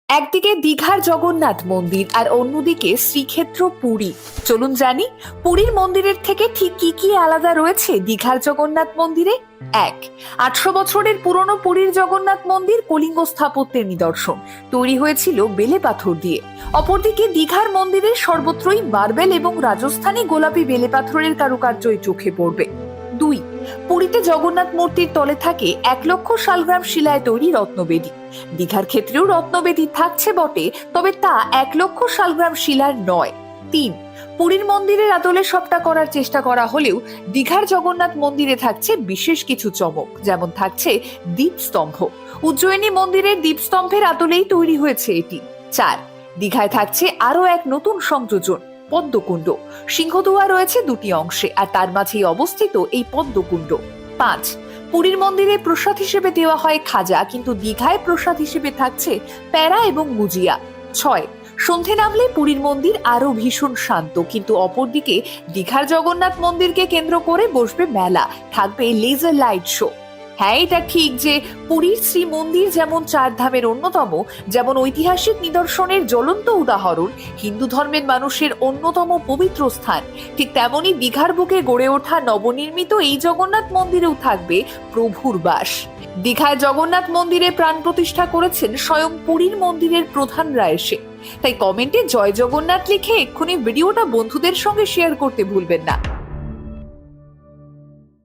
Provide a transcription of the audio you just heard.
একদিকে দীঘার জগন্নাথ মন্দির আর অন্যদিকে শ্রীক্ষেত্র পুরী। চলুন জানি পুরীর মন্দিরের থেকে ঠিক কি কি আলাদা রয়েছে দীঘার জগন্নাথ মন্দিরে। 800 বছরের পুরনো পুরীর জগন্নাথ মন্দির কলিঙ্গ স্থাপত্যের নিদর্শন, তৈরি হয়েছিল বেলে পাথর দিয়ে। অপরদিকে দীঘার মন্দিরের সর্বত্রই মার্বেল এবং রাজস্থানী গোলাপি বেলে পাথরের কারুকার্যই চোখে পড়বে। 2, পুরীতে জগন্নাথ মূর্তির তলে থাকে 1,00,000 শালগ্রাম শিলায় তৈরি রত্নবেদী। দীঘার ক্ষেত্রেও রত্নবেদী থাকছে বটে, তবে তা 1,00,000 শালগ্রাম শিলার নয়। 3, পুরীর মন্দিরের আদলে সবটা করার চেষ্টা করা হলেও দীঘার জগন্নাথ মন্দিরে থাকছে বিশেষ কিছু চমক, যেমন থাকছে দীপস্তম্ভ। উজ্জয়িনী মন্দিরের দীপস্তম্ভের আদলেই তৈরি হয়েছে এটি। 4, দীঘায় থাকছে আরো এক নতুন সংযোজন, পদ্মকুণ্ড। সিংহদুয়ার রয়েছে 2টি অংশে, আর তার মাঝেই অবস্থিত এই পদ্মকুণ্ড। 5, পুরীর মন্দিরে প্রসাদ হিসেবে দেওয়া হয় খাজা, কিন্তু দীঘায় প্রসাদ হিসেবে থাকছে প্যারা এবং গুজিয়া। 6, সন্ধে নামলে পুরীর মন্দির আরো ভীষণ শান্ত, কিন্তু অপরদিকে দীঘার জগন্নাথ মন্দিরকে কেন্দ্র করে বসবে মেলা, থাকবে লেজার লাইট শো। হ্যাঁ, এটা ঠিক যে পুরীর শ্রী মন্দির যেমন 4 ধামের অন্যতম, যেমন ঐতিহাসিক নিদর্শনের জ্বলন্ত উদাহরণ, হিন্দু ধর্মের মানুষের অন্যতম পবিত্র স্থান, ঠিক তেমনি দীঘার বুকে গড়ে ওঠা নবনির্মিত এই জগন্নাথ মন্দিরেও থাকবে প্রভুর বাস। দীঘায় জগন্নাথ মন্দিরে প্রাণ প্রতিষ্ঠা করেছেন স্বয়ং পুরীর মন্দিরের প্রধানরা এসে। তাই কমেন্টে জয় জগন্নাথ লিখে এক্ষুনি ভিডিওটা বন্ধুদের সঙ্গে শেয়ার করতে ভুলবেন না।